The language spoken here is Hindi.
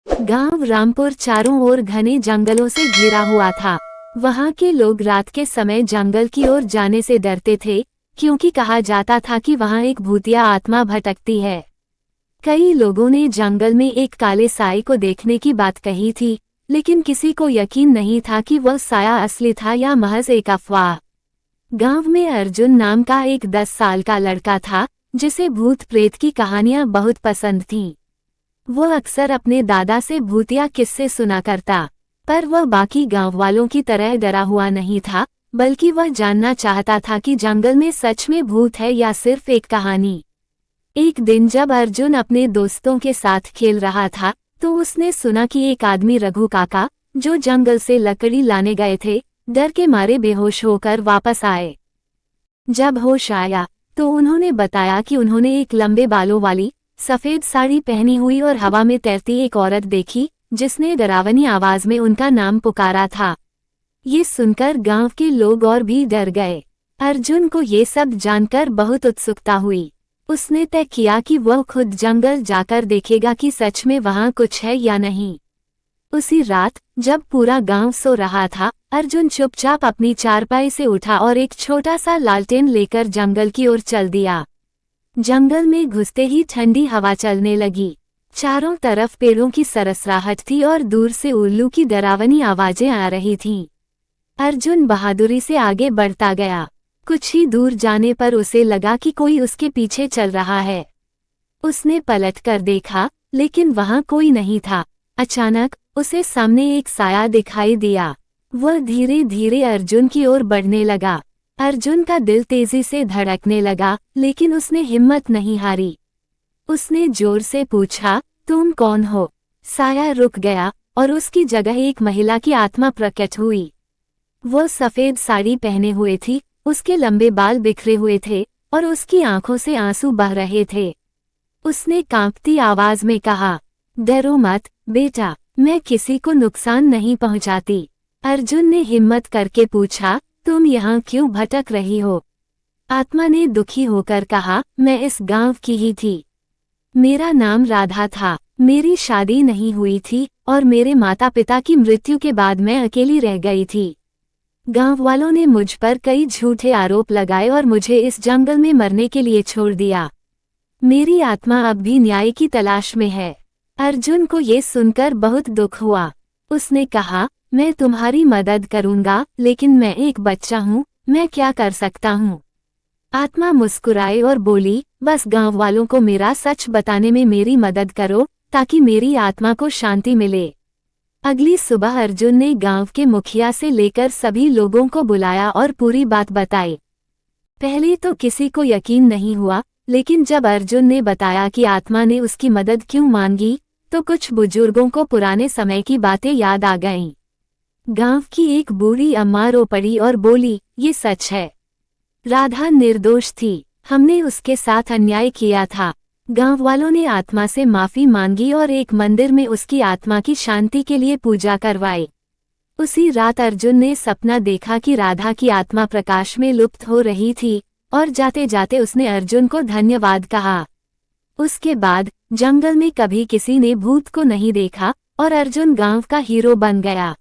गांव रामपुर चारों ओर घने जंगलों से घिरा हुआ था। वहां के लोग रात के समय जंगल की ओर जाने से डरते थे, क्योंकि कहा जाता था कि वहां एक भूतिया आत्मा भटकती है। कई लोगों ने जंगल में एक काले साए को देखने की बात कही थी, लेकिन किसी को यकीन नहीं था कि वह साया असली था या महज एक अफवाह। गांव में अर्जुन नाम का एक 10 साल का लड़का था, जिसे भूत प्रेत की कहानियां बहुत पसंद थीं। वह अक्सर अपने दादा से भूतिया किस्से सुना करता, पर वह बाकी गांव वालों की तरह डरा हुआ नहीं था, बल्कि वह जानना चाहता था कि जंगल में सच में भूत है या सिर्फ एक कहानी। एक दिन जब अर्जुन अपने दोस्तों के साथ खेल रहा था, तो उसने सुना कि एक आदमी रघु काका, जो जंगल से लकड़ी लाने गए थे, डर के मारे बेहोश होकर वापस आए। जब होश आया तो उन्होंने बताया कि उन्होंने एक लंबे बालों वाली सफेद साड़ी पहनी हुई और हवा में तैरती एक औरत देखी, जिसने डरावनी आवाज में उनका नाम पुकारा था। ये सुनकर गांव के लोग और भी डर गए। अर्जुन को ये सब जानकर बहुत उत्सुकता हुई। उसने तय किया कि वह खुद जंगल जाकर देखेगा कि सच में वहां कुछ है या नहीं। उसी रात जब पूरा गांव सो रहा था, अर्जुन चुपचाप अपनी चारपाई से उठा और एक छोटा सा लालटेन लेकर जंगल की ओर चल दिया। जंगल में घुसते ही ठंडी हवा चलने लगी। चारों तरफ पेड़ों की सरसराहट थी और दूर से उल्लू की डरावनी आवाजें आ रही थीं। अर्जुन बहादुरी से आगे बढ़ता गया। कुछ ही दूर जाने पर उसे लगा कि कोई उसके पीछे चल रहा है। उसने पलटकर देखा, लेकिन वहां कोई नहीं था। अचानक उसे सामने एक साया दिखाई दिया। वह धीरे धीरे अर्जुन की ओर बढ़ने लगा। अर्जुन का दिल तेजी से धड़कने लगा, लेकिन उसने हिम्मत नहीं हारी। उसने जोर से पूछा, तुम कौन हो? साया रुक गया और उसकी जगह एक महिला की आत्मा प्रकट हुई। वह सफेद साड़ी पहने हुए थी, उसके लंबे बाल बिखरे हुए थे और उसकी आंखों से आंसू बह रहे थे। उसने कांपती आवाज में कहा, डरो मत बेटा, मैं किसी को नुकसान नहीं पहुंचाती। अर्जुन ने हिम्मत करके पूछा, तुम यहाँ क्यों भटक रही हो? आत्मा ने दुखी होकर कहा, मैं इस गांव की ही थी। मेरा नाम राधा था। मेरी शादी नहीं हुई थी और मेरे माता पिता की मृत्यु के बाद मैं अकेली रह गई थी। गांव वालों ने मुझ पर कई झूठे आरोप लगाए और मुझे इस जंगल में मरने के लिए छोड़ दिया। मेरी आत्मा अब भी न्याय की तलाश में है। अर्जुन को ये सुनकर बहुत दुख हुआ। उसने कहा, मैं तुम्हारी मदद करूंगा, लेकिन मैं एक बच्चा हूँ, मैं क्या कर सकता हूँ? आत्मा मुस्कुराई और बोली, बस गांव वालों को मेरा सच बताने में मेरी मदद करो, ताकि मेरी आत्मा को शांति मिले। अगली सुबह अर्जुन ने गांव के मुखिया से लेकर सभी लोगों को बुलाया और पूरी बात बताई। पहले तो किसी को यकीन नहीं हुआ, लेकिन जब अर्जुन ने बताया कि आत्मा ने उसकी मदद क्यों मांगी, तो कुछ बुजुर्गों को पुराने समय की बातें याद आ गईं। गांव की एक बूढ़ी अम्मा रो पड़ी और बोली, ये सच है। राधा निर्दोष थी, हमने उसके साथ अन्याय किया था। गांव वालों ने आत्मा से माफी मांगी और एक मंदिर में उसकी आत्मा की शांति के लिए पूजा करवाई। उसी रात अर्जुन ने सपना देखा कि राधा की आत्मा प्रकाश में लुप्त हो रही थी और जाते जाते उसने अर्जुन को धन्यवाद कहा। उसके बाद जंगल में कभी किसी ने भूत को नहीं देखा और अर्जुन गांव का हीरो बन गया।